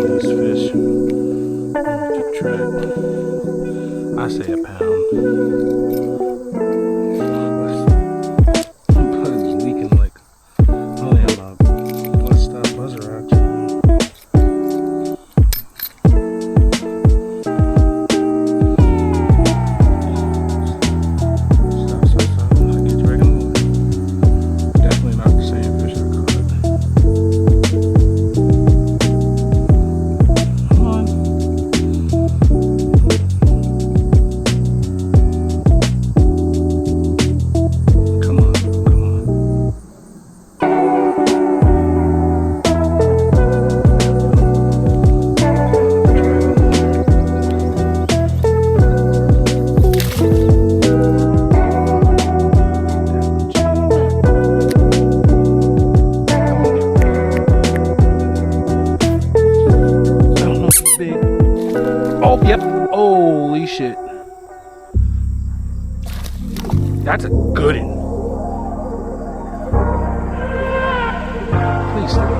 these fish. Keep track. I say a pound. But it's leaking like only about let's stop buzzer rocks. Yep. Holy shit. That's a good one. Please stop.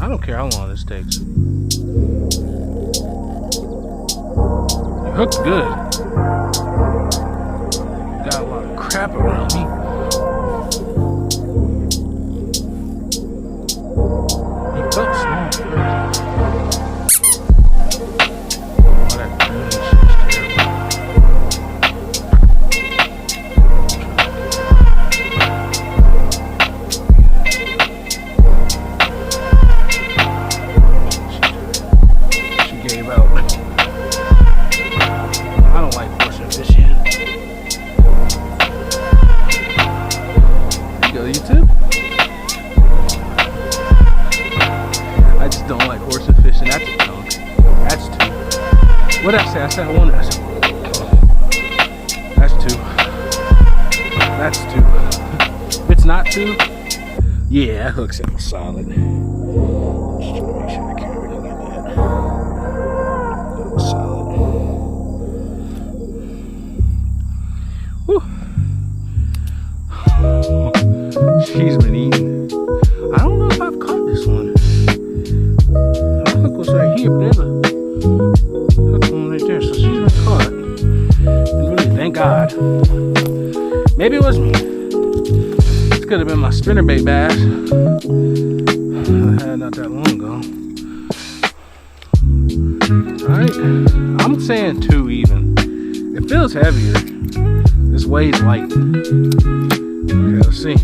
I don't care how long this takes. You hooked good. Got a lot of crap around me. He felt small at first. Oh, that green shit is terrible. I don't like forcing fishing. There you go, YouTube. I just don't like horsing fishing. That's a dunk. That's two. What did I say? I said one. I said, that's two. That's two. If it's not two, yeah, that hook's in solid. Just trying to make sure the camera can get that. Solid. Whew. She's been eating. I don't know if I've caught this one. The hook was right here, but there's a hook one right there, so she's been caught. And really, thank God. Maybe it was me. This could have been my spinnerbait bass I had not that long ago. Alright, I'm saying two even. It feels heavier. This weighs light. Okay, let's see.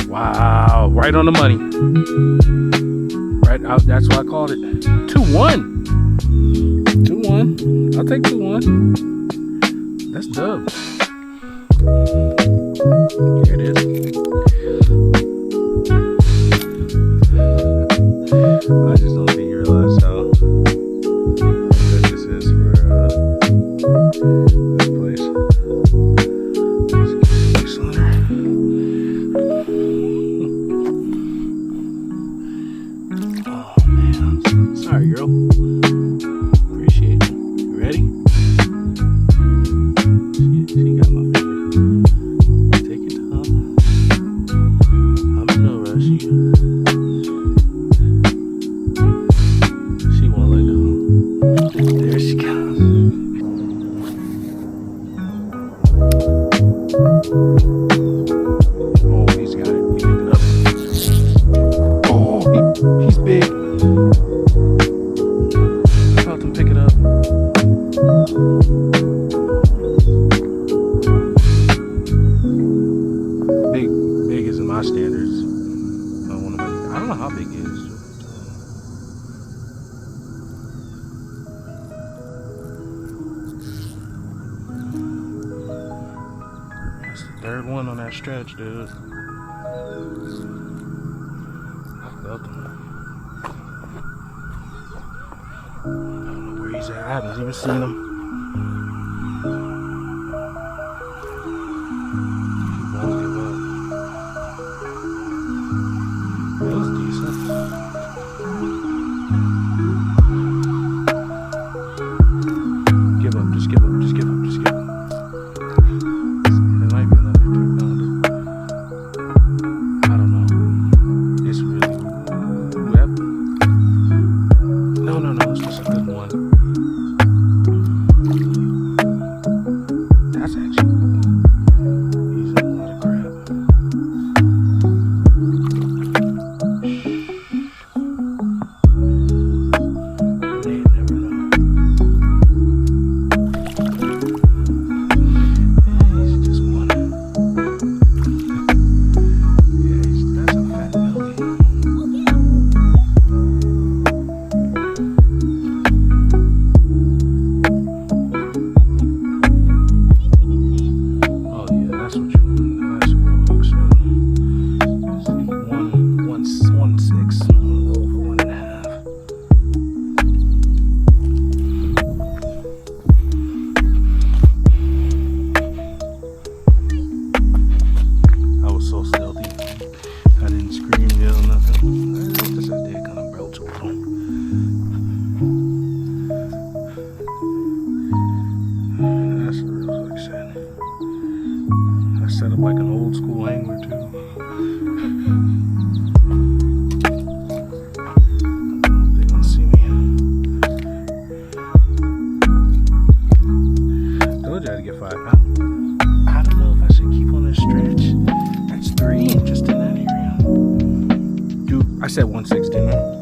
Wow, right on the money. Right out, that's why I called it 2-1. 2-1. I'll take 2-1. That's dope. Here it is. I just don't think you realize how good this is for this place. Oh man, sorry girl. Appreciate you. You ready? She got my finger. Take your time. I'm in no rush. my standards. I don't know how big it is. That's the third one on that stretch, dude. I felt him. I don't know where he's at. I haven't even seen him. Set up like an old school angler too. They gonna see me. Told you I had to get 5 pounds. I don't know if I should keep on this stretch. That's 3 just in that area. Dude, I said 160, didn't I?